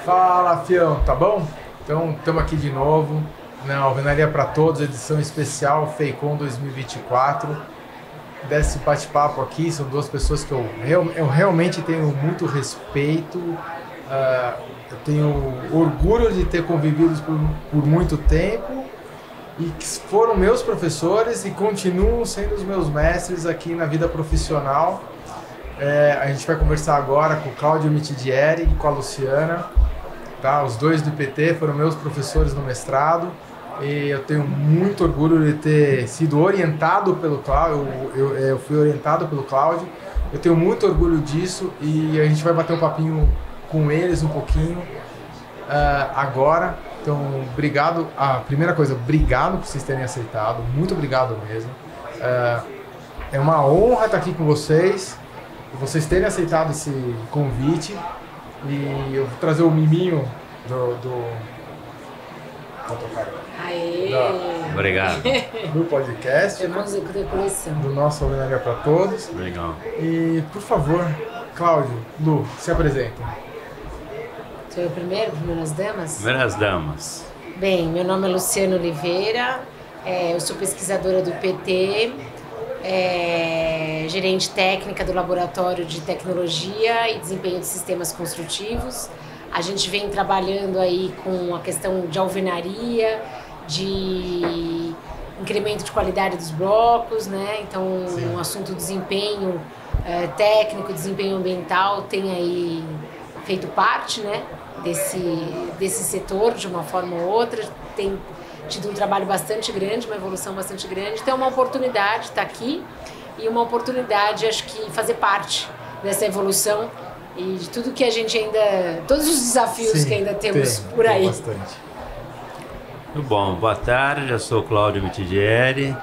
Fala, fião, tá bom? Então, estamos aqui de novo na Alvenaria para Todos, edição especial FEICOM 2024. Desse bate-papo aqui, são duas pessoas que eu realmente tenho muito respeito, eu tenho orgulho de ter convivido por muito tempo e que foram meus professores e continuam sendo os meus mestres aqui na vida profissional. A gente vai conversar agora com o Cláudio Mitidieri e com a Luciana, tá? Os dois do IPT foram meus professores no mestrado e eu tenho muito orgulho de ter sido orientado pelo Cláudio. Eu fui orientado pelo Cláudio, eu tenho muito orgulho disso e a gente vai bater um papinho com eles um pouquinho agora. Então, obrigado. Primeira coisa, obrigado por vocês terem aceitado, muito obrigado mesmo. É uma honra estar aqui com vocês. Vocês terem aceitado esse convite e eu vou trazer o miminho Obrigado. Do podcast, do nosso Alvenaria para Todos. Legal. E, por favor, Cláudio, Lu, se apresentem. Sou eu primeiro, primeiras damas? Primeiras damas. Bem, meu nome é Luciana Oliveira, eu sou pesquisadora do IPT, gerente técnica do Laboratório de Tecnologia e Desempenho de Sistemas Construtivos. A gente vem trabalhando aí com a questão de alvenaria, de incremento de qualidade dos blocos, né? Então, o assunto desempenho técnico, desempenho ambiental tem aí feito parte, né, desse setor de uma forma ou outra. Tem tido um trabalho bastante grande, uma evolução bastante grande. Então é uma oportunidade estar aqui e uma oportunidade, acho que, fazer parte dessa evolução e de tudo que a gente ainda... todos os desafios que ainda temos por aí. Bastante. Muito bom. Boa tarde, eu sou Cláudio Mitidieri,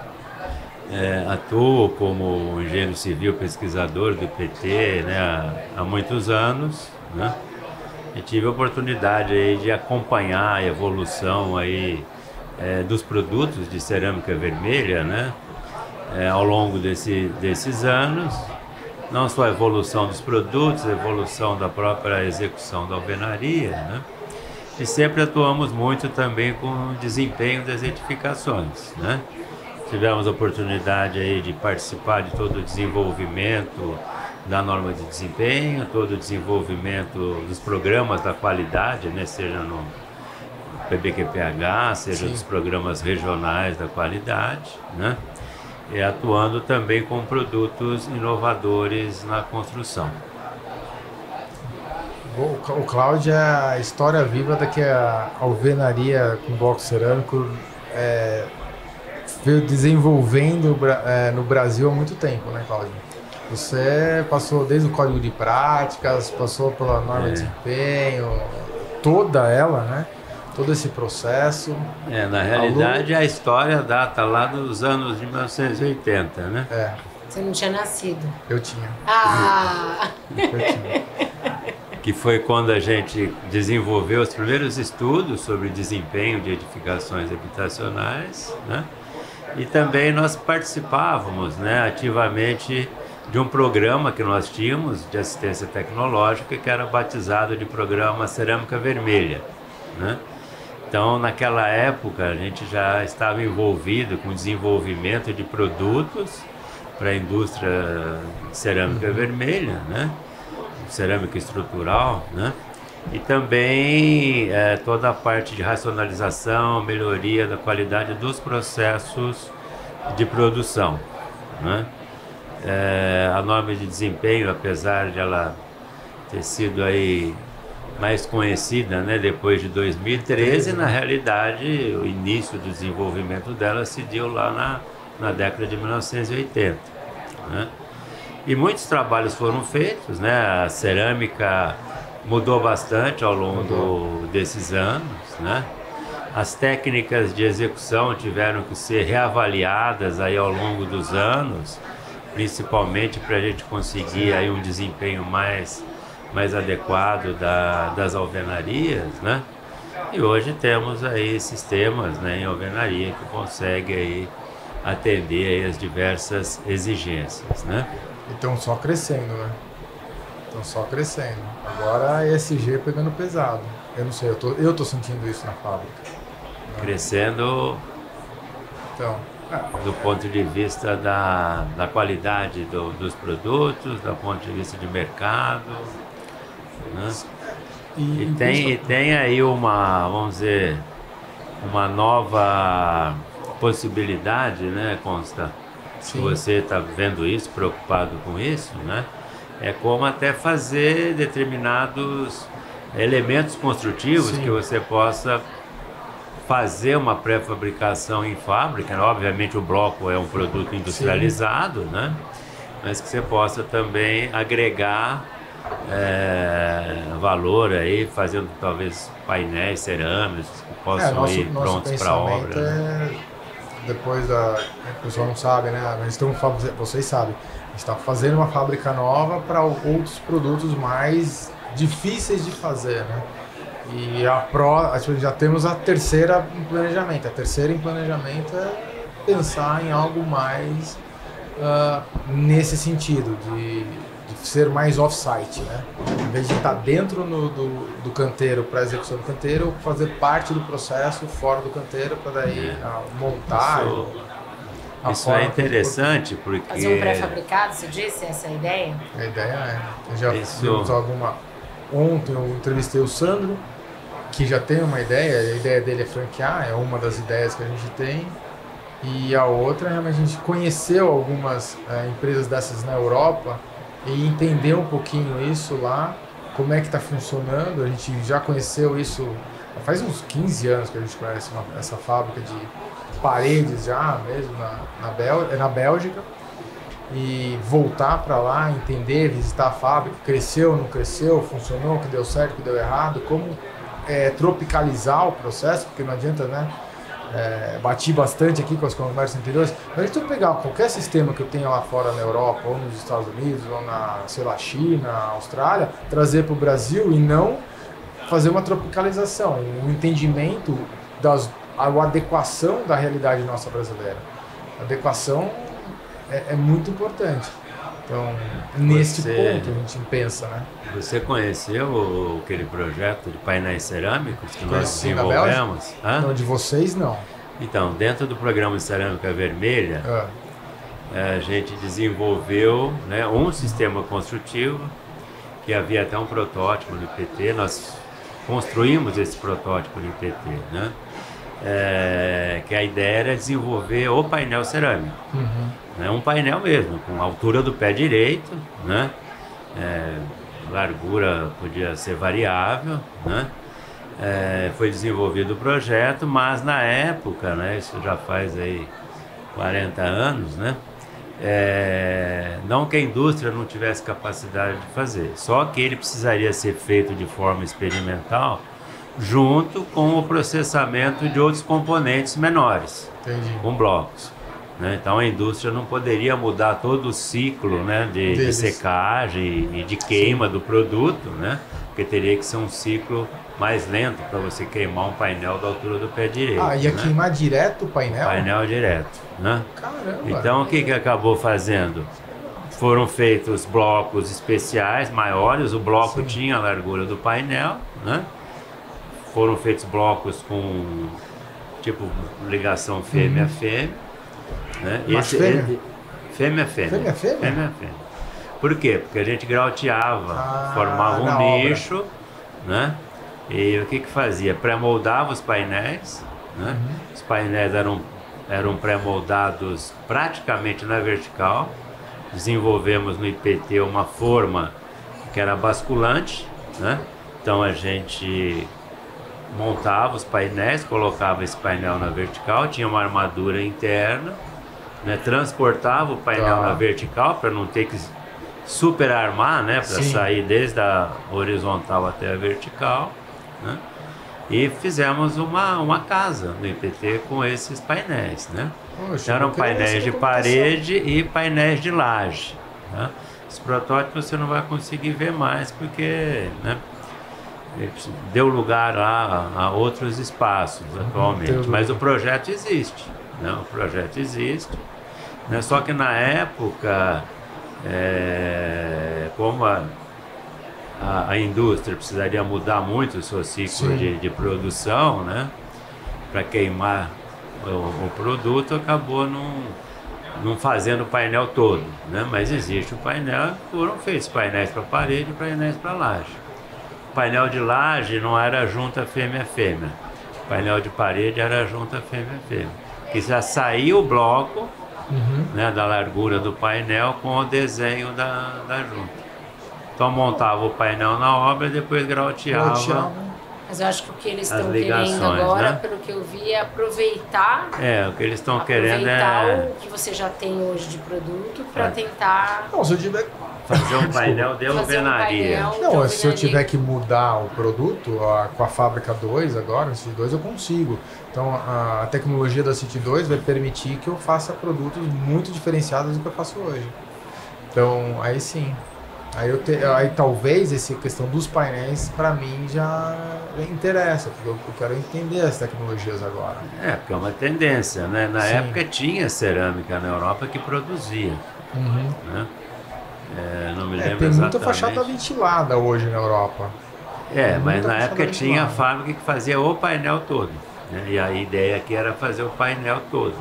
atuo como engenheiro civil pesquisador do IPT, né, há muitos anos, né? E tive a oportunidade aí de acompanhar a evolução aí dos produtos de cerâmica vermelha, né? Ao longo desses anos, não só a evolução dos produtos, a evolução da própria execução da alvenaria, né? E sempre atuamos muito também com o desempenho das edificações, né? Tivemos a oportunidade aí de participar de todo o desenvolvimento da norma de desempenho, todo o desenvolvimento dos programas da qualidade, né? Seja no PBQPH, seja dos programas regionais da qualidade, né? E atuando também com produtos inovadores na construção. O Cláudio é a história viva da que a alvenaria com bloco cerâmico veio desenvolvendo no Brasil há muito tempo, né, Cláudio? Você passou desde o Código de Práticas, passou pela norma de desempenho, toda ela, né? Todo esse processo. Na realidade, a história data lá dos anos de 1980, né? Você não tinha nascido. Eu tinha. Eu tinha. Que foi quando a gente desenvolveu os primeiros estudos sobre desempenho de edificações habitacionais, né? E também nós participávamos, né, ativamente de um programa que nós tínhamos de assistência tecnológica que era batizado de Programa Cerâmica Vermelha, né? Então, naquela época, a gente já estava envolvido com o desenvolvimento de produtos para a indústria de cerâmica vermelha, né? Cerâmica estrutural, né? E também toda a parte de racionalização, melhoria da qualidade dos processos de produção, né? A norma de desempenho, apesar de ela ter sido aí mais conhecida, né, depois de 2013, na realidade o início do desenvolvimento dela se deu lá na década de 1980, né? E muitos trabalhos foram feitos, né? A cerâmica mudou bastante ao longo desses anos, né? As técnicas de execução tiveram que ser reavaliadas aí ao longo dos anos, principalmente para a gente conseguir aí um desempenho mais adequado das alvenarias, né? E hoje temos aí sistemas, né, em alvenaria que conseguem aí atender aí as diversas exigências, né? Então só crescendo, né? Estão só crescendo. Agora a ESG pegando pesado. Eu não sei, eu tô sentindo isso na fábrica. Crescendo Então, do ponto de vista da qualidade dos produtos, do ponto de vista de mercado, né? E tem aí uma, vamos dizer, uma nova possibilidade, né, Consta? Se você está vendo isso, preocupado com isso, né? É como até fazer determinados elementos construtivos que você possa fazer uma pré-fabricação em fábrica. Obviamente o bloco é um produto industrializado, né? Mas que você possa também agregar valor aí, fazendo talvez painéis cerâmicos que possam ir prontos para a obra. Depois o pessoal não sabe, né? Vocês sabem, a gente está fazendo uma fábrica nova para outros produtos mais difíceis de fazer, né? E já temos a terceira em planejamento. A terceira em planejamento é pensar em algo mais nesse sentido, de ser mais off-site, né? Em vez de estar dentro do canteiro para execução do canteiro, fazer parte do processo fora do canteiro para daí montar. Isso é interessante porque... Fazer um pré-fabricado, você disse? Essa é a ideia? A ideia já vimos Ontem eu entrevistei o Sandro, que já tem uma ideia, a ideia dele é franquear, é uma das ideias que a gente tem. E a outra é a gente conheceu algumas empresas dessas na Europa e entender um pouquinho isso lá, como é que está funcionando. A gente já conheceu isso, faz uns 15 anos que a gente conhece essa fábrica de paredes já mesmo na Bélgica. E voltar para lá, entender, visitar a fábrica, cresceu, não cresceu, funcionou, o que deu certo, o que deu errado, como tropicalizar o processo, porque não adianta, né? Bati bastante aqui com as conversas anteriores, mas se eu pegar qualquer sistema que eu tenha lá fora na Europa, ou nos Estados Unidos, ou na, sei lá, China, Austrália, trazer para o Brasil e não fazer uma tropicalização, um entendimento a adequação da realidade nossa brasileira. A adequação é muito importante. Então, nesse ponto a gente pensa, né? Você conheceu aquele projeto de painéis cerâmicos que nós desenvolvemos? Não, de vocês não. Então, dentro do programa de Cerâmica Vermelha, a gente desenvolveu, né, um sistema construtivo, que havia até um protótipo no IPT, nós construímos esse protótipo no IPT, né? Que a ideia era desenvolver o painel cerâmico. Né, um painel mesmo, com a altura do pé direito, né? Largura podia ser variável, né? Foi desenvolvido o projeto, mas na época, né, isso já faz aí 40 anos, né? Não que a indústria não tivesse capacidade de fazer, só que ele precisaria ser feito de forma experimental junto com o processamento de outros componentes menores, com blocos. Né? Então a indústria não poderia mudar todo o ciclo, né, de secagem e de queima do produto, né? Porque teria que ser um ciclo mais lento para você queimar um painel da altura do pé direito. Ia queimar direto o painel? Painel direto, né? Caramba! Então o que acabou fazendo? Foram feitos blocos especiais, maiores, o bloco tinha a largura do painel, né? Foram feitos blocos com tipo ligação fêmea-fêmea. Né? Fêmea. Por quê? Porque a gente grauteava, formava um nicho, né? E o que fazia? Pré-moldava os painéis, né? Os painéis eram pré-moldados praticamente na vertical. Desenvolvemos no IPT uma forma que era basculante, né? Então a gente montava os painéis, colocava esse painel na vertical, tinha uma armadura interna, né, transportava o painel na vertical para não ter que superarmar, né, para sair desde a horizontal até a vertical, né, e fizemos uma casa no IPT com esses painéis, né. Eram painéis de parede e painéis de laje, né. Os protótipos você não vai conseguir ver mais porque, né, deu lugar lá a outros espaços atualmente, mas o projeto existe, né? O projeto existe, né? Só que na época, como a indústria precisaria mudar muito o seu ciclo de produção, né? Para queimar o produto, acabou não fazendo o painel todo, né? Mas existe o painel, foram feitos painéis para parede e painéis para laje. O painel de laje não era junta fêmea-fêmea, o painel de parede era junta fêmea-fêmea, que já saía o bloco, né, da largura do painel com o desenho da junta. Então montava o painel na obra e depois grauteava. Mas eu acho que o que eles estão querendo agora, né? Pelo que eu vi, é aproveitar. O que eles estão querendo é o que você já tem hoje de produto para tentar. Não, se eu tiver fazer um painel de alvenaria. Não, se eu tiver que mudar o produto com a fábrica 2 agora, no City 2 eu consigo. Então a tecnologia da City 2 vai permitir que eu faça produtos muito diferenciados do que eu faço hoje. Então aí sim. Aí talvez essa questão dos painéis, para mim, já interessa, porque eu quero entender as tecnologias agora. Porque é uma tendência, né? Na época tinha cerâmica na Europa que produzia. Né? Não me lembro tem exatamente. muita fachada ventilada hoje na Europa. Mas na época tinha a fábrica que fazia o painel todo. Né? E a ideia aqui era fazer o painel todo.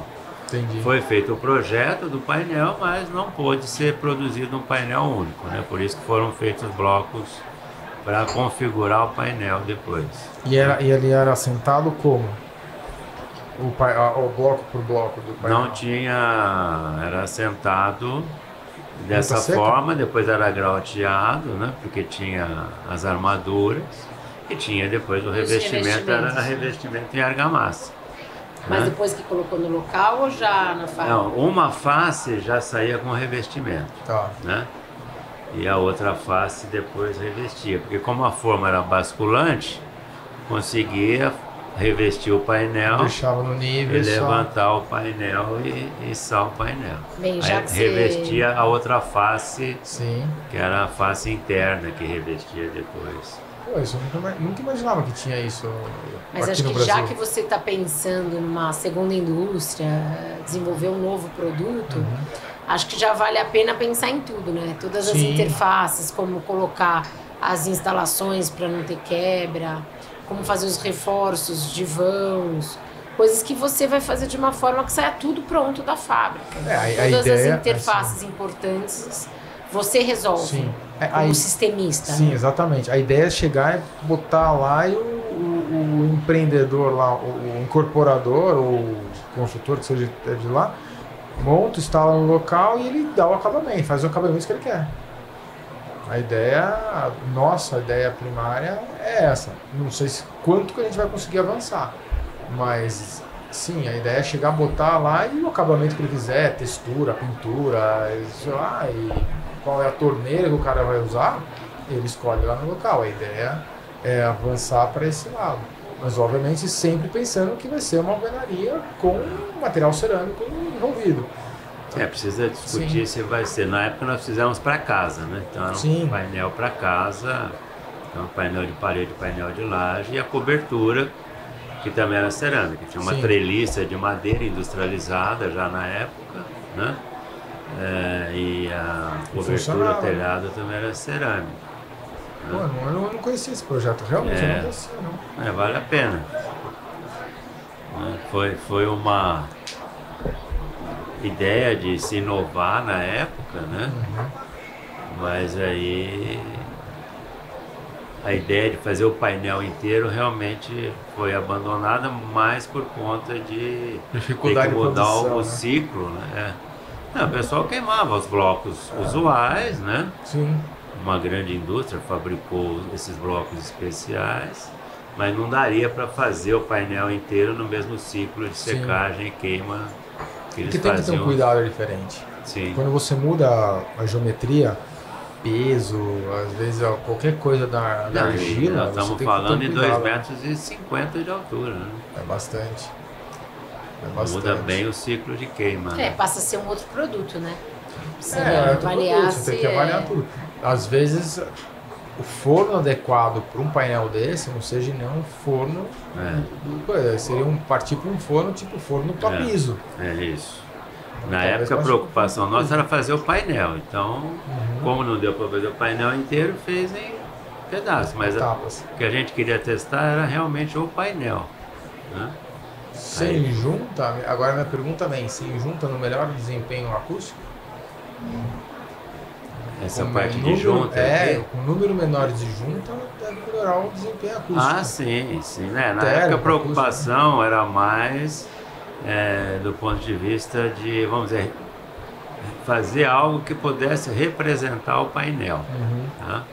Entendi. Foi feito o projeto do painel, mas não pôde ser produzido um painel único, né? Por isso que foram feitos blocos para configurar o painel depois. E ele era assentado como? O bloco por bloco do painel? Não tinha, era assentado dessa forma, depois era grauteado, né? Porque tinha as armaduras e tinha depois o revestimento, era revestimento em argamassa. Mas depois que colocou no local ou já na fábrica? Não, uma face já saía com revestimento, né? E a outra face depois revestia, porque como a forma era basculante, conseguia revestir o painel, deixava no nível, levantar o painel e içar o painel. Bem, já aí revestia a outra face, que era a face interna que revestia depois. Isso, eu nunca imaginava que tinha isso. Mas acho que já que você está pensando numa segunda indústria, desenvolver um novo produto, acho que já vale a pena pensar em tudo, né? Todas as interfaces, como colocar as instalações para não ter quebra, como fazer os reforços de vãos, coisas que você vai fazer de uma forma que saia tudo pronto da fábrica. Todas as interfaces importantes você resolve. Como sistemista. Sim, exatamente. A ideia é chegar e botar lá e o empreendedor lá, o incorporador ou o consultor que seja de lá, monta, instala no local e ele dá o acabamento, faz o acabamento que ele quer. A ideia primária é essa. Não sei quanto que a gente vai conseguir avançar, mas sim, a ideia é chegar, botar lá e o acabamento que ele quiser, textura, pintura, e qual é a torneira que o cara vai usar, ele escolhe lá no local. A ideia é avançar para esse lado. Mas, obviamente, sempre pensando que vai ser uma alvenaria com material cerâmico envolvido. Precisa discutir se vai ser. Na época nós fizemos para casa, né? Então era um painel para casa, então painel de parede, painel de laje e a cobertura, que também era cerâmica. Tinha uma treliça de madeira industrializada já na época, né? E a cobertura, telhado também era cerâmica. Pô, eu não conhecia esse projeto, realmente eu não conhecia, não. Vale a pena. Foi uma ideia de se inovar na época, né? Mas aí a ideia de fazer o painel inteiro realmente foi abandonada, mais por conta de dificuldade ter que mudar de produção, o ciclo, né? O pessoal queimava os blocos usuais, né? Sim. Uma grande indústria fabricou esses blocos especiais, mas não daria para fazer o painel inteiro no mesmo ciclo de secagem e queima que eles faziam. Tem que ter um cuidado diferente. Quando você muda a geometria, peso, às vezes qualquer coisa da argila, nós estamos falando de 2,50 metros de altura, né? É bastante. Muda bem o ciclo de queima. Passa a ser um outro produto, né? Você tem que avaliar tudo. Às vezes o forno adequado para um painel desse não seja nem um forno. Seria partir para um forno tipo forno para piso. Isso. Na época a preocupação nossa era fazer o painel. Então, como não deu para fazer o painel inteiro, fez pedaços, mas o que a gente queria testar era realmente o painel, né? Sem junta, agora minha pergunta vem, sem junta no melhor desempenho acústico? Essa parte de junta? Com número menor de junta deve melhorar o desempenho acústico. Ah, sim, né? Na época a preocupação era mais do ponto de vista de, vamos dizer, fazer algo que pudesse representar o painel. Tá?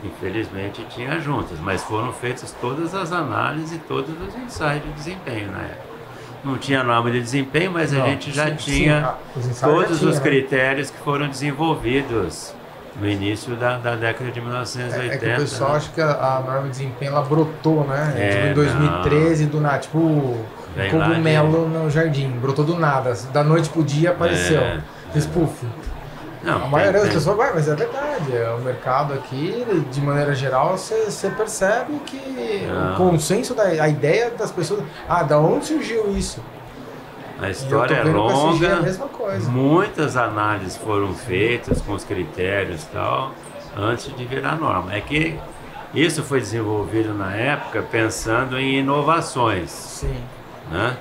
Infelizmente tinha juntas, mas foram feitas todas as análises e todos os ensaios de desempenho na época. Não tinha norma de desempenho, mas a gente já tinha todos os critérios que foram desenvolvidos no início da década de 1980. É que o pessoal acha que a norma de desempenho ela brotou, né? Em 2013, do nada, tipo um cogumelo no jardim, brotou do nada, da noite pro dia apareceu. Puff. Não, a maioria das pessoas vai, mas é verdade, o mercado aqui, de maneira geral, você percebe que o consenso, a ideia das pessoas, da onde surgiu isso? A história é longa, é a mesma coisa. Muitas análises foram feitas com os critérios e tal, antes de virar norma. É que isso foi desenvolvido na época pensando em inovações. Sim. Né?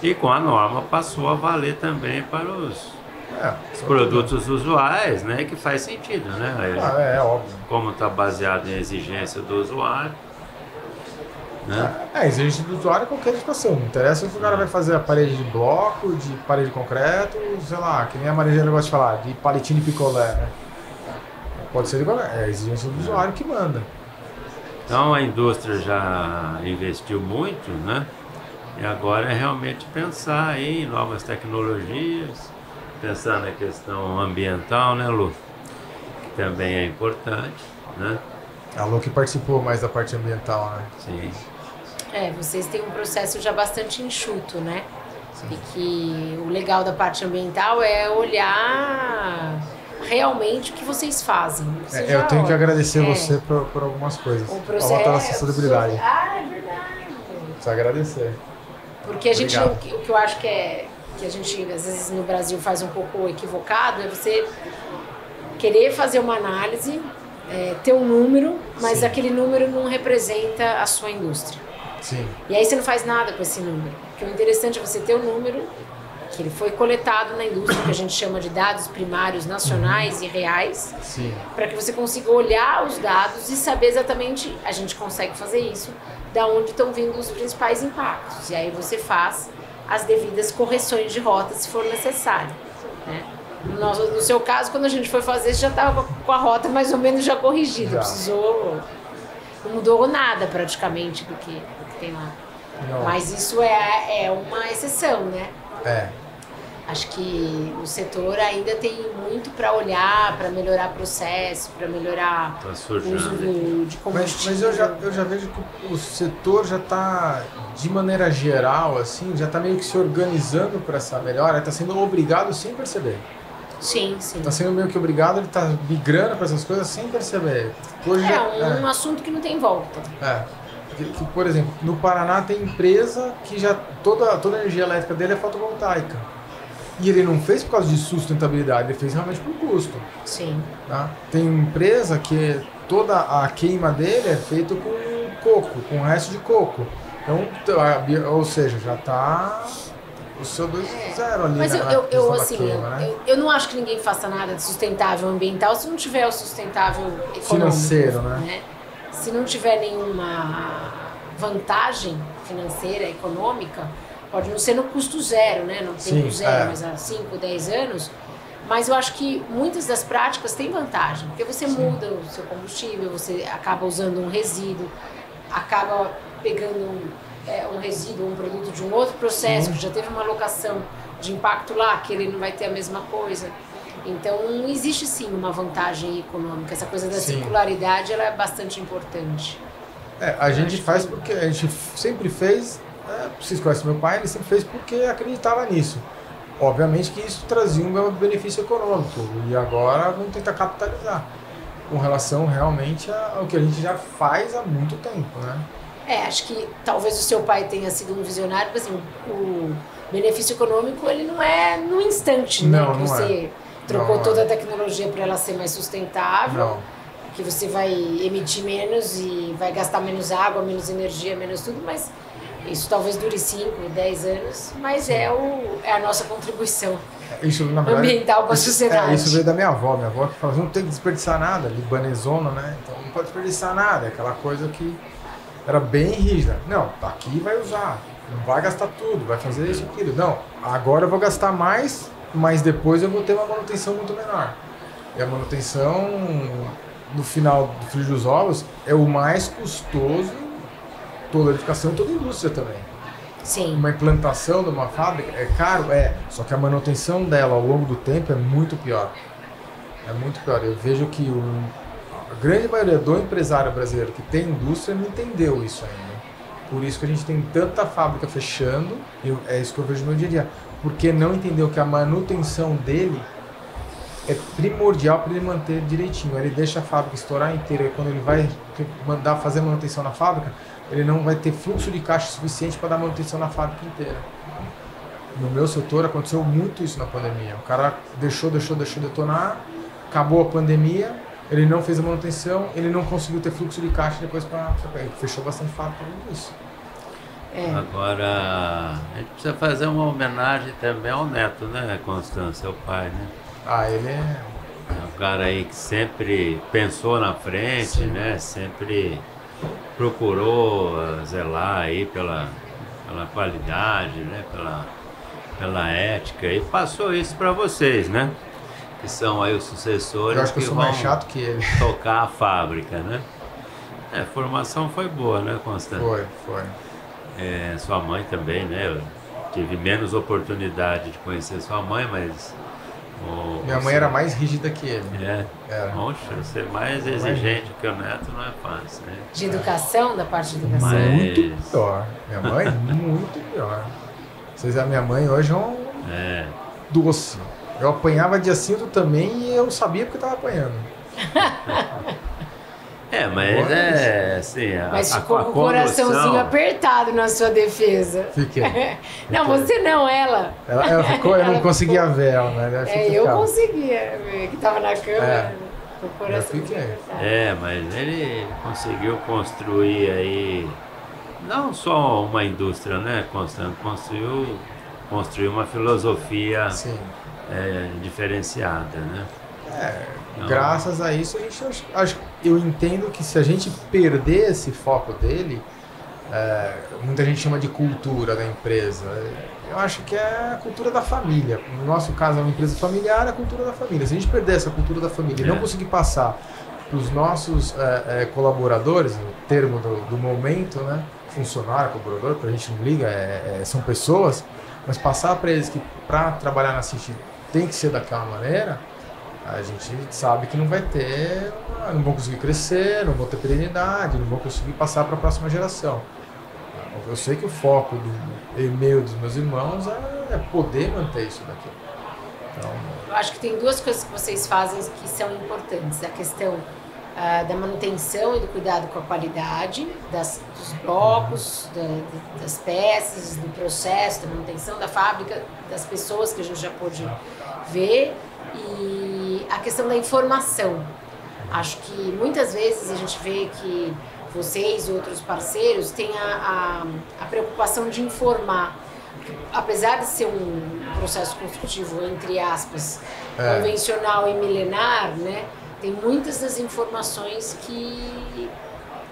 E com a norma passou a valer também para os produtos usuais, né? Que faz sentido, né? É óbvio. Como está baseado em exigência do usuário. Né? Exigência do usuário é qualquer situação. Não interessa se o cara vai fazer a parede de bloco, de parede de concreto, sei lá, que nem a Maria gosta de falar, de palitinho de picolé, né? Pode ser de qualquer. É a exigência do usuário que manda. Então a indústria já investiu muito, né? E agora é realmente pensar aí em novas tecnologias, pensar na questão ambiental, né, Lu? Que também é importante, né? A Lu que participou mais da parte ambiental, né? Sim. Vocês têm um processo já bastante enxuto, né? Sim. E que o legal da parte ambiental é olhar realmente o que vocês fazem. Eu tenho que agradecer você por algumas coisas. O processo, falta da sustentabilidade. É verdade. Precisa agradecer. Porque a gente, o que eu acho que a gente, às vezes, no Brasil faz um pouco equivocado, é você querer fazer uma análise, ter um número, mas aquele número não representa a sua indústria. Sim. E aí você não faz nada com esse número. Porque o interessante é você ter um número que ele foi coletado na indústria, que a gente chama de dados primários nacionais e reais, para que você consiga olhar os dados e saber exatamente, a gente consegue fazer isso, da onde estão vindo os principais impactos. E aí você faz as devidas correções de rota, se for necessário. Né? No seu caso, quando a gente foi fazer, você já estava com a rota mais ou menos já corrigida. Não mudou nada praticamente do que tem lá. Não. Mas isso é uma exceção, né? Acho que o setor ainda tem muito para olhar, para melhorar processo, para melhorar o uso de combustível. Mas eu já vejo que o setor já está, de maneira geral, assim, já está meio que se organizando para essa melhora, está sendo obrigado sem perceber. Sim. Está sendo meio que obrigado, ele está migrando para essas coisas sem perceber. Hoje um assunto que não tem volta. Que, por exemplo, no Paraná tem empresa que já toda a energia elétrica dele é fotovoltaica. E ele não fez por causa de sustentabilidade, ele fez realmente por custo. Sim. Tá? Tem empresa que toda a queima dele é feita com coco, com resto de coco. Então, ou seja, já está o CO2 zero ali. Mas assim, queima, né? eu não acho que ninguém faça nada de sustentável ambiental se não tiver o sustentável econômico. Financeiro, né? Se não tiver nenhuma vantagem financeira, econômica, pode não ser no custo zero, né? Não tem custo zero, mas há 5, 10 anos. Mas eu acho que muitas das práticas têm vantagem, porque você muda o seu combustível, você acaba usando um resíduo, acaba pegando um resíduo, um produto de um outro processo, que já teve uma alocação de impacto lá, que ele não vai ter a mesma coisa. Então, existe sim uma vantagem econômica. Essa coisa da circularidade, ela é bastante importante. A gente faz porque a gente sempre fez, vocês conhecem meu pai, ele sempre fez porque acreditava nisso. Obviamente que isso trazia um benefício econômico e agora vamos tentar capitalizar com relação realmente ao que a gente já faz há muito tempo, né? Acho que talvez o seu pai tenha sido um visionário, mas assim, o benefício econômico ele não é no instante, né? Que você trocou toda a tecnologia para ela ser mais sustentável. que você vai emitir menos e vai gastar menos água, menos energia, menos tudo, mas isso talvez dure 5, 10 anos, mas é a nossa contribuição isso, na verdade, ambiental para a sociedade. Isso veio da minha avó que fala, não tem que desperdiçar nada, libanesona, né? Então não pode desperdiçar nada, aquela coisa que era bem rígida. Não, aqui vai usar, não vai gastar tudo, vai fazer isso e aquilo. Não, agora eu vou gastar mais, mas depois eu vou ter uma manutenção muito menor. E a manutenção, no final do frigir dos ovos, é o mais custoso, toda a edificação e toda a indústria também. Sim. Uma implantação de uma fábrica é caro? Só que a manutenção dela ao longo do tempo é muito pior. É muito pior. Eu vejo que a grande maioria do empresário brasileiro que tem indústria não entendeu isso ainda. Por isso que a gente tem tanta fábrica fechando, é isso que eu vejo no meu dia a dia. Porque não entendeu que a manutenção dele é primordial para ele manter direitinho. Ele deixa a fábrica estourar inteira e quando ele vai mandar fazer manutenção na fábrica, ele não vai ter fluxo de caixa suficiente para dar manutenção na fábrica inteira. No meu setor aconteceu muito isso na pandemia. O cara deixou detonar, acabou a pandemia, ele não fez a manutenção, ele não conseguiu ter fluxo de caixa depois para fechou bastante fábrica por isso. Agora, a gente precisa fazer uma homenagem também ao neto, né, Constância, seu pai, né? Ele é um cara aí que sempre pensou na frente, sim, né, sempre procurou zelar aí pela qualidade, né, pela ética e passou isso para vocês, né? Que são aí os sucessores. Eu acho que eu sou mais chato que ele. Tocar a fábrica, né? A formação foi boa, né, Constância? Foi. Sua mãe também, né? Eu tive menos oportunidade de conhecer sua mãe, mas... Minha mãe era mais rígida que ele. Poxa, ser mais exigente que o neto não é fácil, né? De educação, da parte de educação? Muito pior. Minha mãe, muito pior. Vocês, a minha mãe hoje é um doce. Eu apanhava de cinto também e eu sabia porque eu estava apanhando. Mas assim... Mas ficou com o coraçãozinho apertado na sua defesa. Fiquei. Não, você não, ela. Ela ficou, eu não conseguia ver ela, né? Eu conseguia ver, que estava na cama. Com o coração. Mas ele conseguiu construir aí... Não só uma indústria, né, Constância? Construiu uma filosofia diferenciada, né? Graças a isso, eu entendo que se a gente perder esse foco dele, muita gente chama de cultura da empresa. Eu acho que é a cultura da família. No nosso caso, é uma empresa familiar, é a cultura da família. Se a gente perder essa cultura da família e não conseguir passar para os nossos colaboradores, no termo do momento, né? Funcionário, colaborador, para a gente não liga, são pessoas, mas passar para eles que para trabalhar na City tem que ser daquela maneira, a gente sabe que não vai ter, não vão conseguir crescer, não vão ter perenidade, não vão conseguir passar para a próxima geração. Eu sei que o foco do e-mail dos meus irmãos é poder manter isso daqui. Então, eu acho que tem duas coisas que vocês fazem que são importantes. A questão da manutenção e do cuidado com a qualidade dos blocos, das peças, do processo, da manutenção da fábrica, das pessoas que a gente já pôde ver, e a questão da informação. Acho que muitas vezes a gente vê que vocês e outros parceiros têm a preocupação de informar. Apesar de ser um processo construtivo, entre aspas, convencional e milenar, né, tem muitas das informações que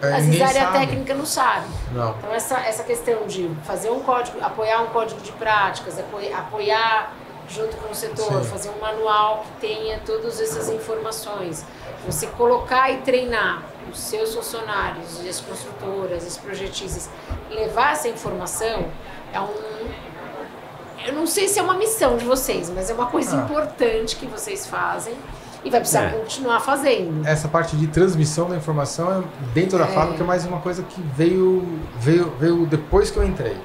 às vezes a área técnica não sabe. Não. Então essa questão de fazer um código, apoiar um código de práticas, apoiar junto com o setor, fazer um manual que tenha todas essas informações, você colocar e treinar os seus funcionários, as construtoras, os projetistas, levar essa informação eu não sei se é uma missão de vocês, mas é uma coisa importante que vocês fazem e vai precisar continuar fazendo. Essa parte de transmissão da informação dentro da fábrica é mais uma coisa que veio depois que eu entrei.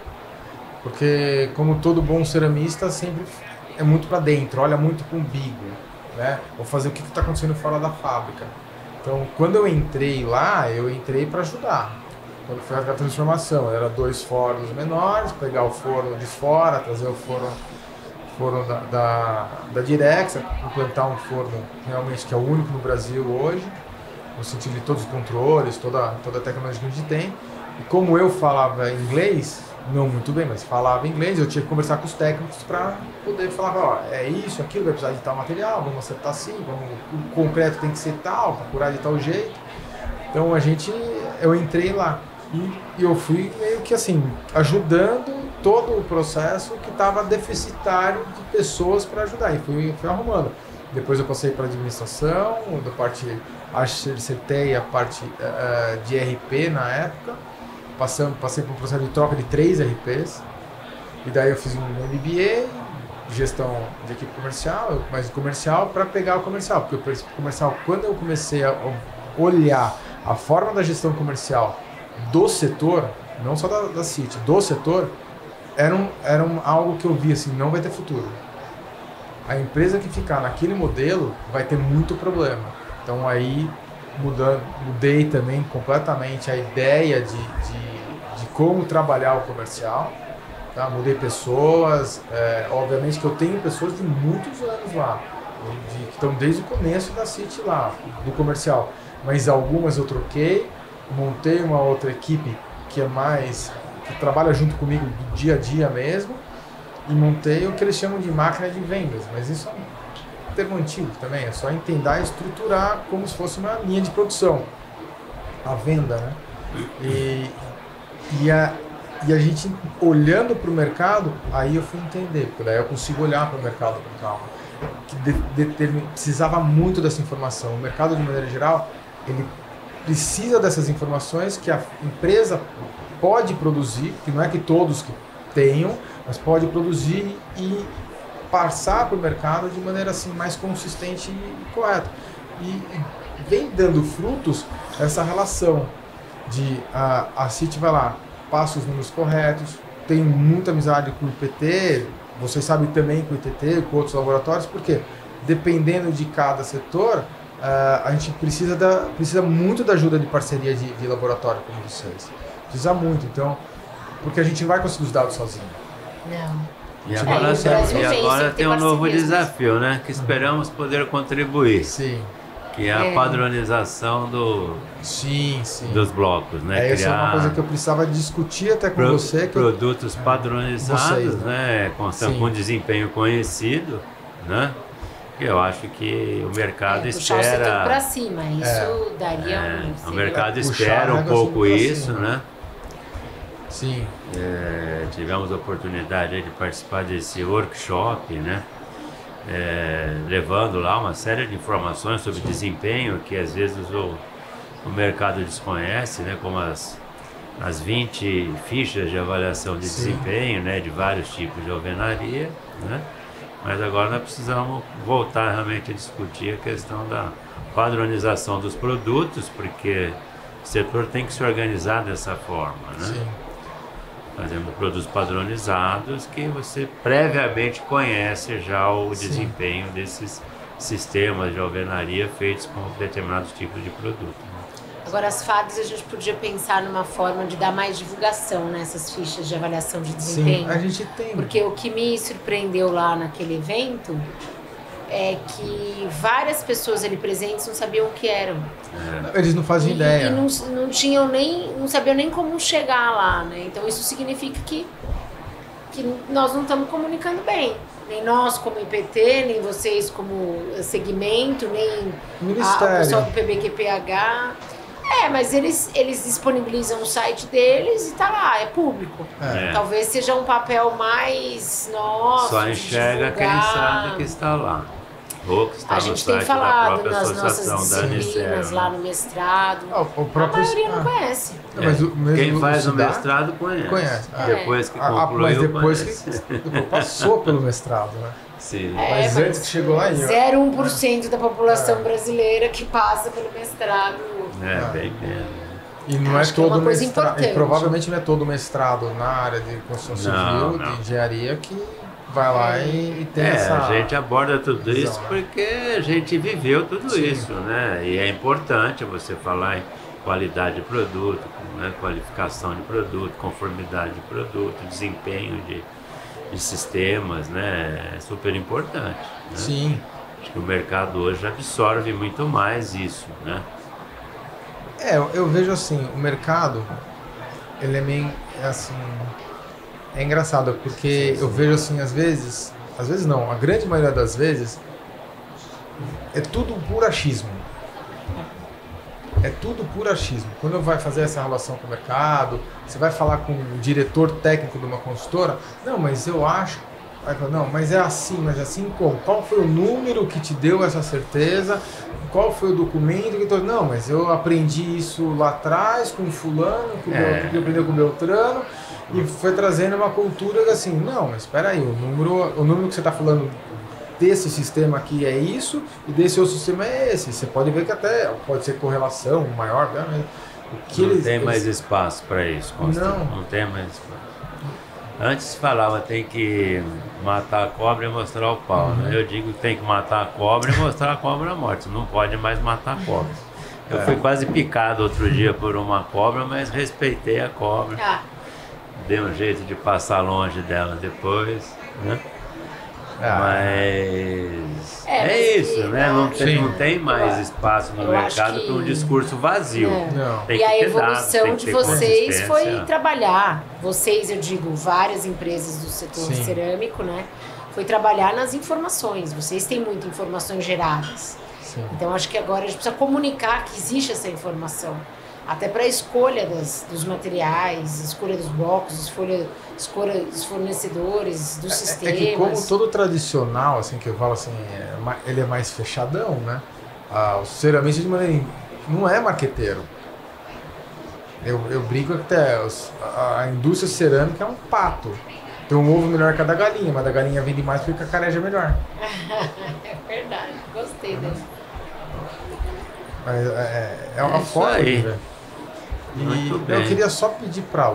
Porque, como todo bom ceramista, sempre é muito para dentro, olha muito para o umbigo, né? Vou fazer o que está acontecendo fora da fábrica. Então, quando eu entrei lá, eu entrei para ajudar. Quando foi a transformação, era 2 fornos menores, pegar o forno de fora, trazer o forno da Direx, implantar um forno realmente que é o único no Brasil hoje, no sentido de todos os controles, toda a tecnologia que a gente tem. E como eu falava inglês, não muito bem, mas falava inglês, eu tinha que conversar com os técnicos para poder falar, ó, é isso, aquilo, vai precisar de tal material, vamos acertar assim, o concreto tem que ser tal, para curar de tal jeito. Então eu entrei lá e eu fui meio que assim, ajudando todo o processo que estava deficitário de pessoas para ajudar, e fui arrumando. Depois eu passei para administração, da parte, acertei a parte de RP na época, passei por um processo de troca de 3 RPs, e daí eu fiz um MBA, gestão de equipe comercial, mais comercial, para pegar o comercial, porque o comercial, quando eu comecei a olhar a forma da gestão comercial do setor, não só da City, do setor, era algo que eu vi assim, não vai ter futuro. A empresa que ficar naquele modelo vai ter muito problema. Então aí mudei também completamente a ideia de como trabalhar o comercial. Tá? Mudei pessoas, obviamente que eu tenho pessoas de muitos anos lá, que estão desde o começo da City lá, do comercial. Mas algumas eu troquei, montei uma outra equipe que trabalha junto comigo do dia a dia mesmo, e montei o que eles chamam de máquina de vendas, mas isso é um termo antigo também, é só entender e estruturar como se fosse uma linha de produção, a venda, né? E a gente olhando para o mercado, aí eu fui entender, porque daí eu consigo olhar para o mercado com calma, que precisava muito dessa informação. O mercado, de maneira geral, ele precisa dessas informações que a empresa pode produzir, que não é que todos que tenham, mas pode produzir e passar para o mercado de maneira assim mais consistente e correta. E vem dando frutos essa relação de a City vai lá, passa os números corretos, tem muita amizade com o IPT, vocês sabem também com o ITT, com outros laboratórios, porque dependendo de cada setor, a gente precisa muito da ajuda de parceria de laboratório como vocês. Precisa muito, então, porque a gente não vai conseguir os dados sozinho. Não. E agora tem um novo desafio, né? Que esperamos poder contribuir. Sim. Que é a padronização dos blocos, né? Essa é uma coisa que eu precisava discutir até com você. Produtos padronizados, né? Com desempenho conhecido, né? Eu acho que o mercado espera... Puxar o setor para cima, isso daria o mercado espera um pouco isso, né? Sim. Tivemos a oportunidade de participar desse workshop, né? Levando lá uma série de informações sobre desempenho que às vezes o mercado desconhece, né? Como as 20 fichas de avaliação de desempenho, né? De vários tipos de alvenaria, né? Mas agora nós precisamos voltar realmente a discutir a questão da padronização dos produtos, porque o setor tem que se organizar dessa forma, né? Sim. Fazendo produtos padronizados que você previamente conhece já o desempenho desses sistemas de alvenaria feitos com determinados tipos de produto. Agora, as FADs, a gente podia pensar numa forma de dar mais divulgação nessas fichas de avaliação de desempenho. Sim, a gente tem. Porque o que me surpreendeu lá naquele evento é que várias pessoas ali presentes não sabiam o que eram. Eles não fazem ideia. E não sabiam nem como chegar lá, né? Então isso significa que nós não estamos comunicando bem. Nem nós como IPT, nem vocês como segmento, nem o pessoal do PBQPH. Mas eles disponibilizam o site deles e tá lá, é público. Talvez seja um papel mais nosso. Só enxerga quem sabe que está lá. Ou que está a no gente site tem falado da nas nossas disciplinas lá no mestrado. A maioria não conhece. Quem faz o mestrado conhece. Depois que concluiu, mas depois que passou pelo mestrado, né? Sim. Mas antes que chegou lá... 0,1% da população brasileira que passa pelo mestrado. Bem menos. E não é todo mestrado, e provavelmente não é todo mestrado na área de construção civil, de engenharia, que vai lá e tem essa... A gente aborda tudo isso porque a gente viveu tudo isso, né? E é importante você falar em qualidade de produto, né? Qualificação de produto, conformidade de produto, desempenho de sistemas, né? É super importante, né? Sim. Acho que o mercado hoje absorve muito mais isso, né? Eu vejo assim, o mercado, ele é meio, assim, é engraçado, porque eu vejo assim, às vezes não, a grande maioria das vezes, é tudo por achismo. É tudo por achismo. Quando vai fazer essa relação com o mercado, você vai falar com o diretor técnico de uma consultora, não, mas eu acho, vai falar, não, mas é assim como? Qual foi o número que te deu essa certeza? Qual foi o documento que não, mas eu aprendi isso lá atrás com fulano, que aprendeu com Beltrano, e foi trazendo uma cultura assim, não, mas espera aí, o número que você está falando desse sistema aqui é isso e desse outro sistema é esse. Você pode ver que até pode ser correlação maior, né? Não tem mais espaço para isso, não tem mais espaço. Antes se falava tem que matar a cobra e mostrar o pau, né? Eu digo que tem que matar a cobra e mostrar a cobra morta. Você não pode mais matar a cobra. Eu fui quase picado outro dia por uma cobra, mas respeitei a cobra. Dei um jeito de passar longe dela depois, né? Mas é isso, né? Não tem mais espaço no mercado para um discurso vazio. Tem e a evolução de vocês foi trabalhar, vocês, eu digo, várias empresas do setor cerâmico, né? Foi trabalhar nas informações. Vocês têm muitas informações geradas. Então acho que agora a gente precisa comunicar que existe essa informação. Até para a escolha dos materiais, escolha dos blocos, escolha dos fornecedores, dos sistemas. É que como todo tradicional, assim, que eu falo assim, ele é mais fechadão, né? O ceramista de maneira não é marqueteiro. Eu brinco que até a indústria cerâmica é um pato. Tem um ovo melhor que a da galinha, mas a galinha vende mais porque a cacareja é melhor. É verdade, gostei dele. Mas é uma forma de ver. E eu queria só pedir para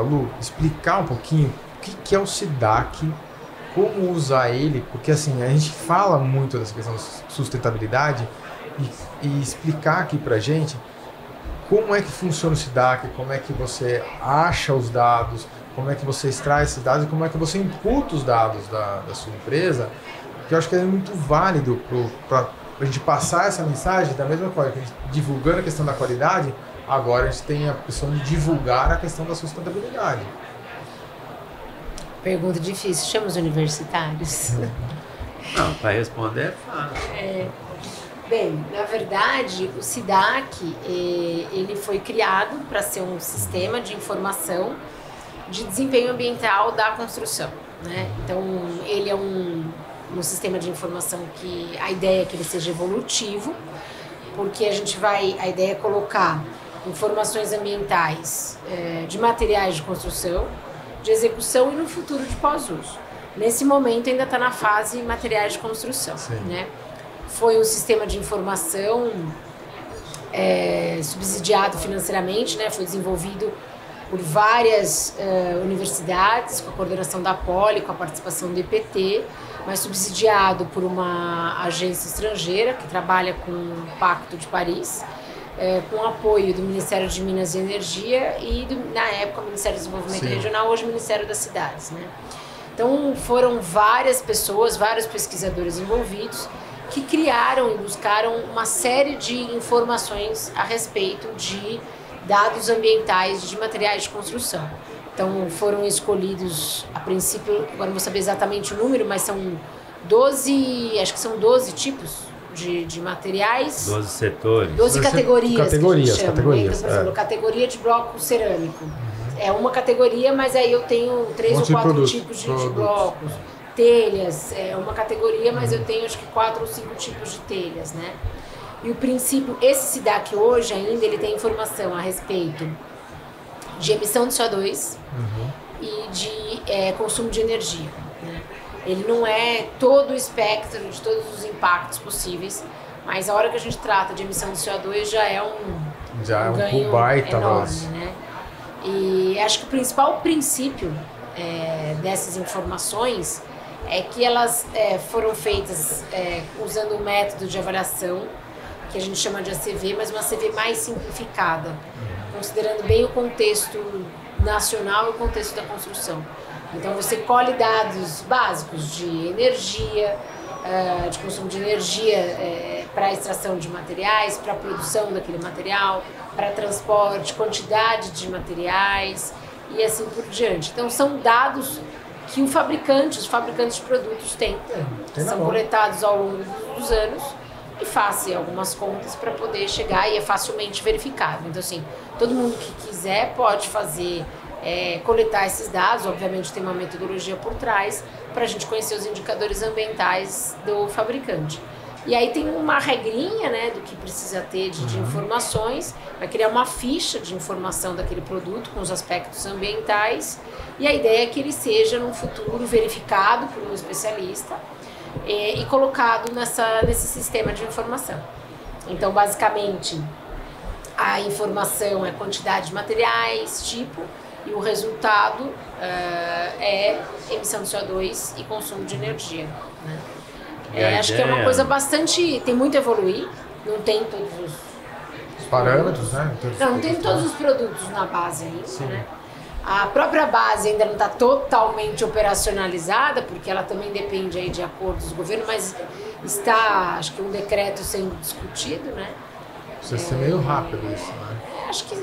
Lu explicar um pouquinho o que é o SIDAC, como usar ele, porque assim, a gente fala muito dessa questão de sustentabilidade e explicar aqui pra gente como é que funciona o SIDAC, como é que você acha os dados, como é que você extrai esses dados e como é que você imputa os dados da sua empresa, que eu acho que é muito válido para a gente passar essa mensagem da mesma forma que a gente divulgando a questão da qualidade. Agora a gente tem a opção de divulgar a questão da sustentabilidade. Pergunta difícil. Chama os universitários? Não, para responder é fácil. Bem, na verdade, o SIDAC ele foi criado para ser um sistema de informação de desempenho ambiental da construção, né? Então, ele é um sistema de informação que a ideia é que ele seja evolutivo, porque a ideia é colocar informações ambientais de materiais de construção, de execução e no futuro de pós-uso. Nesse momento ainda está na fase materiais de construção, né? Foi um sistema de informação subsidiado financeiramente, né? Foi desenvolvido por várias universidades, com a coordenação da Poli, com a participação do EPT, mas subsidiado por uma agência estrangeira que trabalha com o Pacto de Paris, com o apoio do Ministério de Minas e Energia e, na época, o Ministério do Desenvolvimento Regional, hoje o Ministério das Cidades, né? Então, foram várias pessoas, vários pesquisadores envolvidos que criaram e buscaram uma série de informações a respeito de dados ambientais de materiais de construção. Então, foram escolhidos, a princípio, agora não vou saber exatamente o número, mas são 12, acho que são 12 tipos de materiais. 12 setores. 12 categorias, categorias. Né? Então, por exemplo, categoria de bloco cerâmico. É uma categoria, mas aí eu tenho 3 ou 4 tipos de blocos. Telhas, é uma categoria, mas eu tenho acho que 4 ou 5 tipos de telhas, né? E o princípio, esse SIDAC hoje ainda, ele tem informação a respeito de emissão de CO2 e de consumo de energia, né? Ele não é todo o espectro de todos os impactos possíveis, mas a hora que a gente trata de emissão de CO2 já é um ganho baita enorme, né? E acho que o principal princípio dessas informações é que elas foram feitas usando um método de avaliação que a gente chama de ACV, mas uma ACV mais simplificada, considerando bem o contexto nacional e o contexto da construção. Então você colhe dados básicos de energia, de consumo de energia para a extração de materiais, para a produção daquele material, para transporte, quantidade de materiais e assim por diante. Então são dados que os fabricantes de produtos têm. São coletados ao longo dos anos e faz algumas contas para poder chegar e é facilmente verificável. Então assim, todo mundo que quiser pode fazer, coletar esses dados, obviamente tem uma metodologia por trás para a gente conhecer os indicadores ambientais do fabricante. E aí tem uma regrinha, né, do que precisa ter de informações, vai criar uma ficha de informação daquele produto com os aspectos ambientais e a ideia é que ele seja, no futuro, verificado por um especialista e colocado nesse sistema de informação. Então, basicamente, a informação é quantidade de materiais, tipo, e o resultado é emissão de CO2 e consumo de energia, né? Acho que é uma coisa bastante... Tem muito a evoluir, não tem todos os parâmetros, né? Não tem todos os produtos na base ainda, né? A própria base ainda não está totalmente operacionalizada, porque ela também depende aí de acordos do governo, mas está, acho que um decreto sendo discutido, né? Precisa ser meio rápido isso, né? Acho que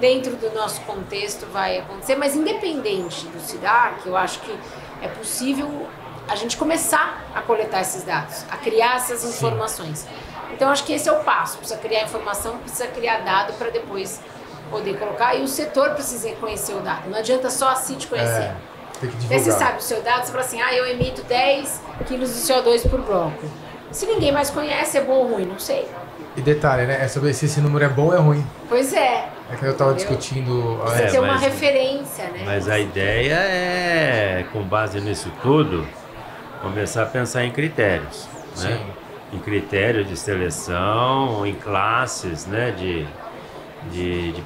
dentro do nosso contexto vai acontecer, mas independente do SIDAC, eu acho que é possível a gente começar a coletar esses dados, a criar essas informações. Então, acho que esse é o passo. Precisa criar informação, precisa criar dado para depois poder colocar. E o setor precisa conhecer o dado. Não adianta só a CIT conhecer. Tem que divulgar. Aí você sabe o seu dado, você fala assim, eu emito 10 quilos de CO2 por bloco. Se ninguém mais conhece, é bom ou ruim? Não sei. E detalhe, né? É saber se esse número é bom ou é ruim. Pois é. É que eu estava discutindo... Você ter uma referência, né? Mas a ideia é, com base nisso tudo, começar a pensar em critérios, né? Em critérios de seleção, em classes, né? de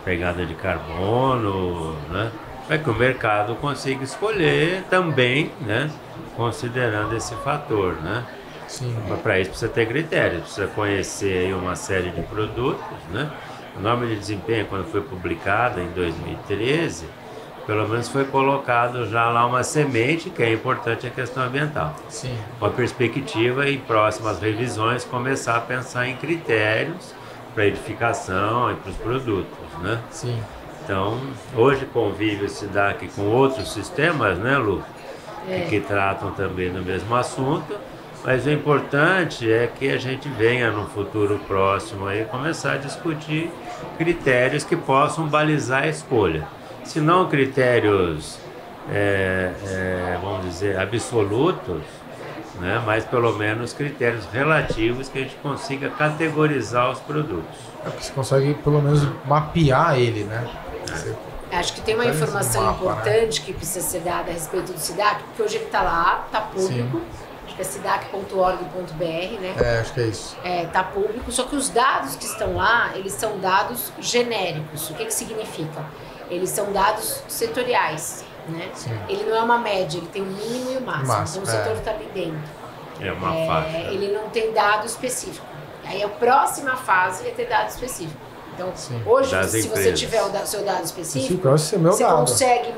pegada de carbono, né? Para que o mercado consiga escolher também, né? Considerando esse fator, né? Mas para isso precisa ter critérios, precisa conhecer aí uma série de produtos, né? O norma de desempenho, quando foi publicada em 2013, pelo menos foi colocado já lá uma semente, que é importante a questão ambiental. Com a perspectiva, em próximas revisões, começar a pensar em critérios para edificação e para os produtos, né? Então, hoje convive o SIDAC com outros sistemas, né, Lu? Que tratam também do mesmo assunto, mas o importante é que a gente venha no futuro próximo aí começar a discutir critérios que possam balizar a escolha. Se não critérios, vamos dizer, absolutos, né? Mas pelo menos critérios relativos que a gente consiga categorizar os produtos. Você consegue pelo menos mapear ele, né? Acho que tem uma informação importante, né, que precisa ser dada a respeito do SIDAC, porque hoje ele está lá, está público. Acho que é sidac.org.br, né? Acho que é isso. Está público, só que os dados que estão lá, eles são dados genéricos. O que significa? Eles são dados setoriais, né? Ele não é uma média, ele tem o mínimo e o máximo. Então o setor está ali dentro. É uma faixa. Ele não tem dado específico. Aí a próxima fase é ter dado específico. Então, hoje, se você tiver o seu dado específico, você consegue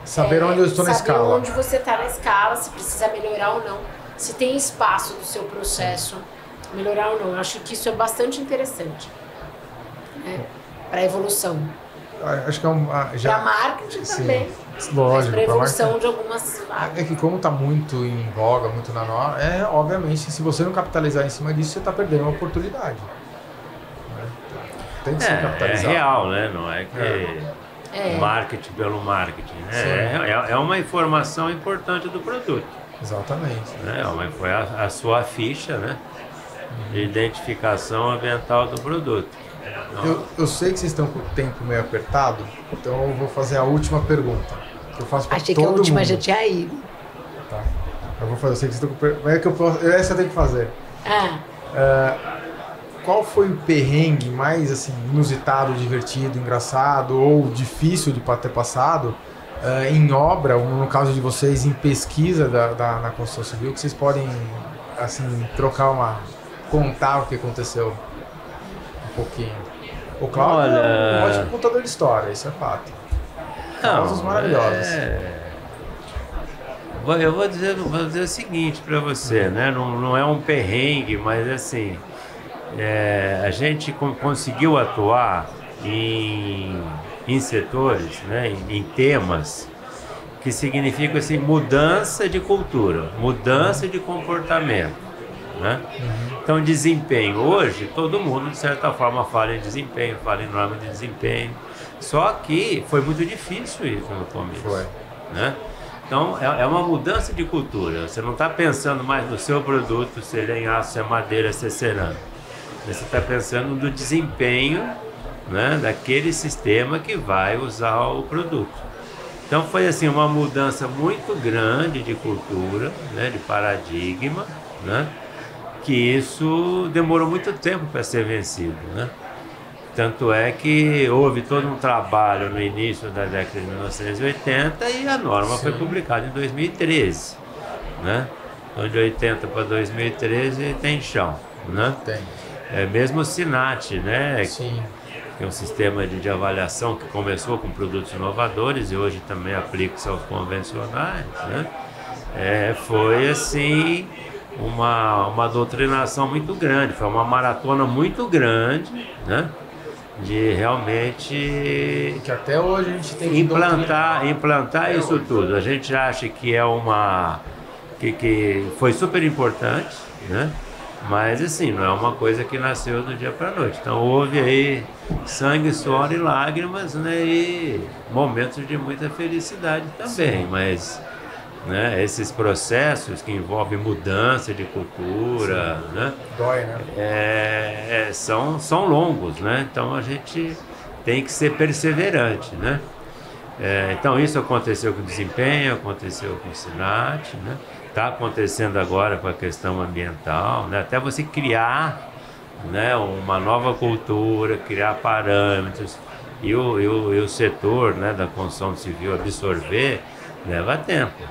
saber onde eu estou na escala. Saber onde você está na escala, se precisa melhorar ou não. Se tem espaço do seu processo melhorar ou não. Eu acho que isso é bastante interessante, né, para a evolução. Acho que para marketing também. Lógico. Para a evolução de algumas vagas. É que como está muito em voga, muito na norma, obviamente, se você não capitalizar em cima disso, você está perdendo uma oportunidade. Tem que ser capitalizado. É real, né? Não é que marketing pelo marketing. Né? É uma informação importante do produto. Exatamente. Foi a sua ficha, né? De identificação ambiental do produto. Eu sei que vocês estão com o tempo meio apertado, então eu vou fazer a última pergunta. Que eu faço para todo mundo. Achei que a última já tinha ido. Tá. Eu vou fazer, eu sei que vocês estão com essa eu tenho que fazer. Qual foi o perrengue mais assim, inusitado, divertido, engraçado ou difícil de ter passado em obra, ou no caso de vocês, em pesquisa na construção civil, que vocês podem assim, contar o que aconteceu um pouquinho? O Cláudio é um ótimo contador de história, isso é fato. Causas maravilhosas. Eu vou dizer o seguinte para você, né? Não é um perrengue, mas assim, a gente conseguiu atuar em setores, né, em temas que significam assim, mudança de cultura, mudança de comportamento, né? Então, desempenho. Hoje, todo mundo, de certa forma, fala em desempenho, fala em norma de desempenho. Só que foi muito difícil isso no começo. Foi. Né? Então, é uma mudança de cultura. Você não está pensando mais no seu produto, se ele é em aço, se é madeira, se é cerâmica. Você está pensando no desempenho, né, daquele sistema que vai usar o produto. Então, foi assim, uma mudança muito grande de cultura, né, de paradigma, né, que isso demorou muito tempo para ser vencido, né? Tanto é que houve todo um trabalho no início da década de 1980 e a norma foi publicada em 2013, né? Então, de 80 para 2013 tem chão, né? Tem. Mesmo o SINAT, né? Sim. Que é um sistema de avaliação que começou com produtos inovadores e hoje também aplica-se aos convencionais, né? Foi assim uma doutrinação muito grande, foi uma maratona muito grande, né? De realmente Que até hoje a gente tem que implantar isso tudo. A gente acha que é que foi super importante, né? Mas assim, não é uma coisa que nasceu do dia para a noite. Então houve aí sangue, suor e lágrimas, né? E momentos de muita felicidade também. Mas, né, esses processos que envolvem mudança de cultura, né? Dói, né? São longos, né? Então a gente tem que ser perseverante, né? Então isso aconteceu com o desempenho, aconteceu com o SINAT, né? Está acontecendo agora com a questão ambiental, né? Até você criar, né, uma nova cultura, criar parâmetros e o setor, né, da construção civil absorver, leva tempo.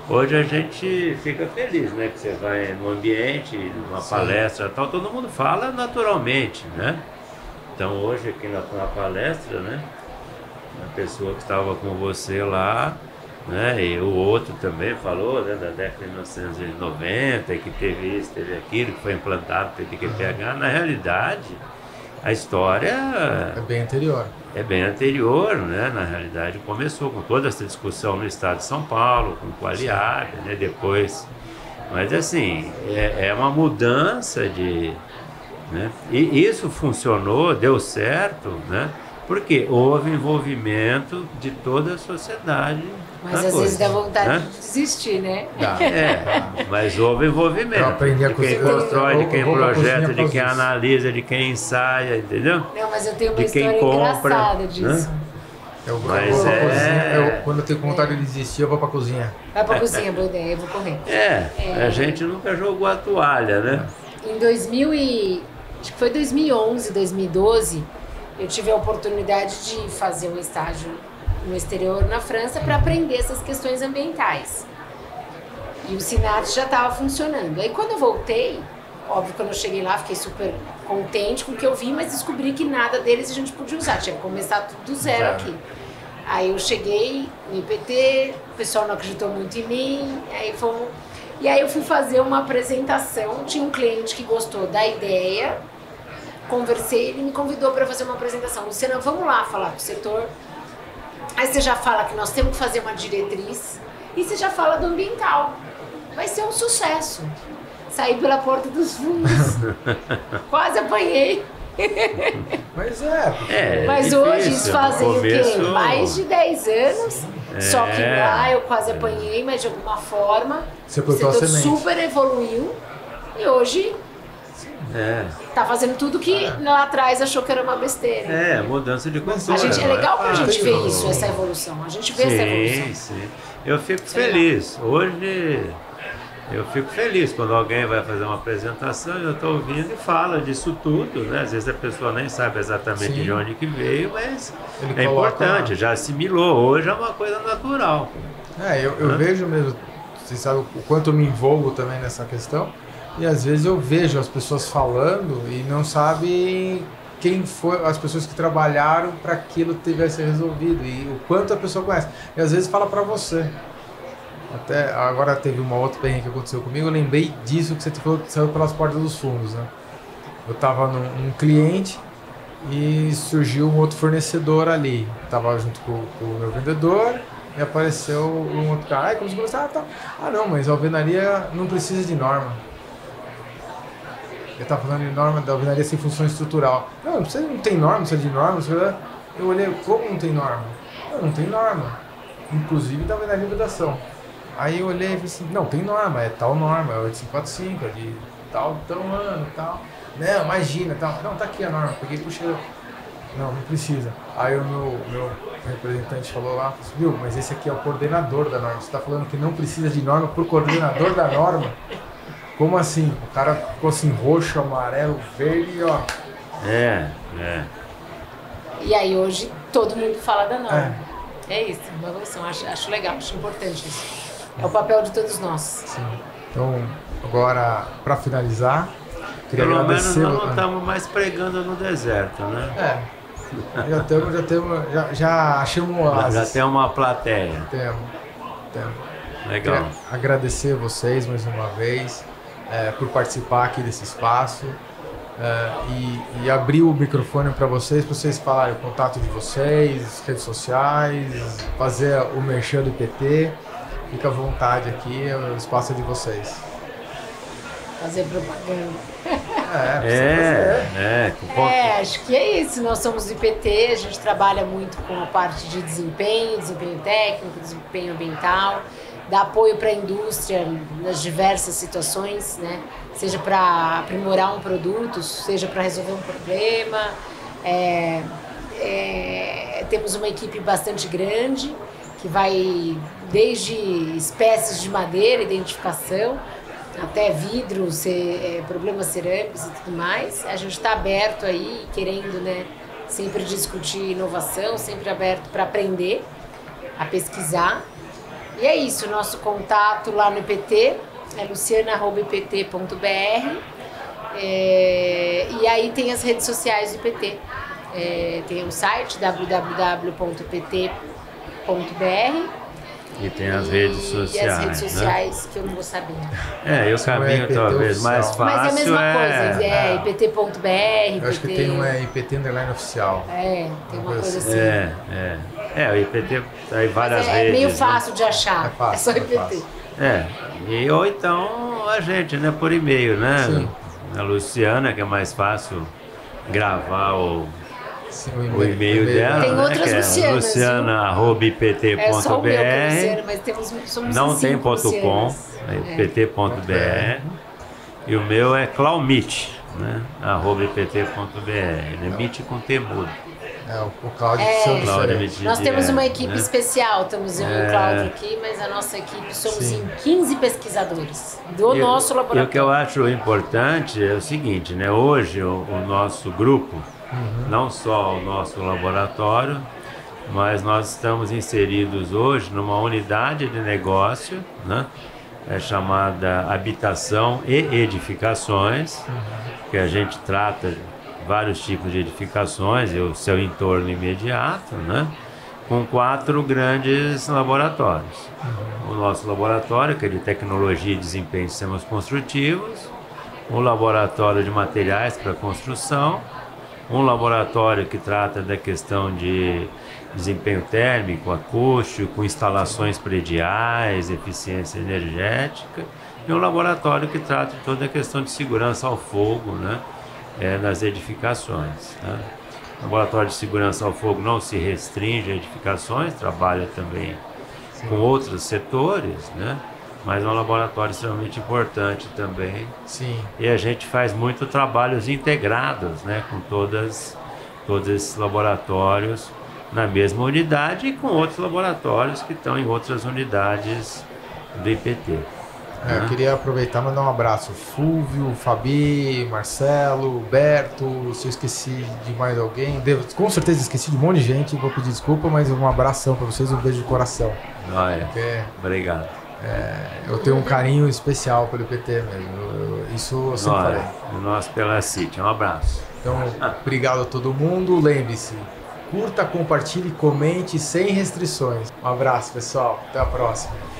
Hoje a gente fica feliz, né, que você vai num ambiente, numa palestra e tal, todo mundo fala naturalmente, né? Então hoje aqui na palestra, né, a pessoa que estava com você lá, né, e o outro também falou, né, da década de 1990, que teve isso, teve aquilo, que foi implantado pelo IQPH. Na realidade, a história é bem anterior. É bem anterior, né? Na realidade, começou com toda essa discussão no estado de São Paulo, com o Qualiab, né? Depois, mas assim, é uma mudança de, né? E isso funcionou, deu certo, né? Porque houve envolvimento de toda a sociedade. Mas às vezes dá vontade de desistir, né? Mas houve envolvimento de quem constrói, de quem projeta, de quem analisa, de quem ensaia, entendeu? Não, mas eu tenho uma história engraçada disso. Quando eu tenho vontade de desistir, eu vou pra cozinha. Vai pra cozinha, boa ideia, eu vou correr. A gente nunca jogou a toalha, né? Em acho que foi 2011, 2012, eu tive a oportunidade de fazer um estágio no exterior, na França, para aprender essas questões ambientais. E o SINAT já estava funcionando. Aí quando eu voltei, óbvio, quando eu cheguei lá, fiquei super contente com o que eu vi, mas descobri que nada deles a gente podia usar, tinha que começar tudo do zero aqui. Aí eu cheguei no IPT, o pessoal não acreditou muito em mim, e aí eu fui fazer uma apresentação, tinha um cliente que gostou da ideia, conversei, ele me convidou para fazer uma apresentação. Luciana, vamos lá falar com o setor. Aí você já fala que nós temos que fazer uma diretriz e você já fala do ambiental. Vai ser um sucesso. Saí pela porta dos fundos. Quase apanhei. Mas difícil. Hoje isso fazem o quê? Mais de 10 anos. Só que lá eu quase apanhei, mas de alguma forma o setor super evoluiu e hoje tá fazendo tudo que lá atrás achou que era uma besteira. Mudança de cultura. É legal pra gente ver isso, essa evolução. A gente vê essa evolução. Sim. Eu fico feliz. Hoje eu fico feliz quando alguém vai fazer uma apresentação e eu estou ouvindo e fala disso tudo, né? Às vezes a pessoa nem sabe exatamente de onde que veio, mas é importante, já assimilou. Hoje é uma coisa natural. Eu vejo mesmo, você sabe o quanto eu me envolvo também nessa questão. E às vezes eu vejo as pessoas falando e não sabem quem foi as pessoas que trabalharam para aquilo tivesse resolvido e o quanto a pessoa conhece. E às vezes fala para você. Até agora teve uma outra perrengue que aconteceu comigo, eu lembrei disso que você falou que saiu pelas portas dos fundos, né? eu estava num cliente e surgiu um outro fornecedor ali. Estava junto com o meu vendedor e apareceu um outro cara. Aí como você tá. Não, mas a alvenaria não precisa de norma. Ele estava falando de norma da alvenaria sem função estrutural. Não, você não tem norma, precisa de norma. Eu olhei, como não tem norma? Não tem norma. Inclusive da alvenaria de vedação. Aí eu olhei e falei assim, não, tem norma, é tal norma, é 8545, é de tal ano, tal. Não, imagina, tal. Não, tá aqui a norma, peguei, puxei. Não precisa. Aí o meu representante falou lá, viu, mas esse aqui é o coordenador da norma. Você está falando que não precisa de norma por coordenador da norma? Como assim? O cara ficou assim, roxo, amarelo, verde, ó. E aí hoje todo mundo fala da norma. É isso, uma evolução. Acho legal, acho importante isso. É o papel de todos nós. Sim. Então, agora, para finalizar, queria pelo agradecer... menos nós não estamos mais pregando no deserto, né? Já achamos um oásis. Já tem uma plateia. Temos. Legal. Queria agradecer vocês mais uma vez por participar aqui desse espaço e abrir o microfone para vocês falarem o contato de vocês, redes sociais, fazer o merchan do IPT. Fica à vontade aqui, o espaço é de vocês. Fazer propaganda. Acho que é isso. Nós somos do IPT, a gente trabalha muito com a parte de desempenho técnico, desempenho ambiental, dá apoio para a indústria nas diversas situações, né? Seja para aprimorar um produto, seja para resolver um problema. Temos uma equipe bastante grande, que vai desde espécies de madeira, identificação, até vidros, problemas cerâmicos e tudo mais. A gente está aberto aí, querendo, né, sempre discutir inovação, sempre aberto para aprender, a pesquisar. E é isso, nosso contato lá no IPT é luciana@ipt.br. E aí tem as redes sociais do IPT. Tem o site www.ipt.br. E tem as redes sociais. E as redes sociais, que eu não vou saber. E o caminho talvez mais fácil. Mas é a mesma coisa, ipt.br. Eu acho que tem um IPT underline oficial. Tem uma coisa assim. O IPT tem várias redes. É meio fácil de achar. É só IPT. Ou então a gente, né, por e-mail, né? Sim. A Luciana, que é mais fácil gravar o e-mail dela. Tem outras que Lucianas. Luciana@ipt.br. É só o meu que é Luciana, mas somos não tem .com, Lucianas. ipt.br. E o meu é Claumit, né? @ipt.br. Ele é MIT com T mudo. O Cláudio Nós temos uma equipe especial, estamos eu e o Cláudio aqui, mas a nossa equipe somos em 15 pesquisadores do nosso laboratório. E o que eu acho importante é o seguinte, né? Hoje o nosso grupo, não só o nosso laboratório, mas nós estamos inseridos hoje numa unidade de negócio, né? Chamada Habitação e Edificações, que a gente trata vários tipos de edificações e o seu entorno imediato, né? Com 4 grandes laboratórios. O nosso laboratório, que é de tecnologia e desempenho de sistemas construtivos, um laboratório de materiais para construção, um laboratório que trata da questão de desempenho térmico, acústico, instalações prediais, eficiência energética, e um laboratório que trata de toda a questão de segurança ao fogo, né? Nas edificações. Tá? O laboratório de segurança ao fogo não se restringe a edificações, trabalha também com outros setores, né? Mas é um laboratório extremamente importante também. Sim. E a gente faz muito trabalhos integrados, né? Com todos esses laboratórios na mesma unidade e com outros laboratórios que estão em outras unidades do IPT. Eu queria aproveitar e mandar um abraço. Fúvio, Fabi, Marcelo, Berto, se eu esqueci de mais alguém, com certeza esqueci de um monte de gente, vou pedir desculpa, mas um abração para vocês, um beijo de coração. Obrigado. Eu tenho um carinho especial pelo IPT mesmo, isso eu sempre falei. Nós pela City, um abraço. Então, obrigado a todo mundo, lembre-se, curta, compartilhe, comente sem restrições. Um abraço, pessoal, até a próxima.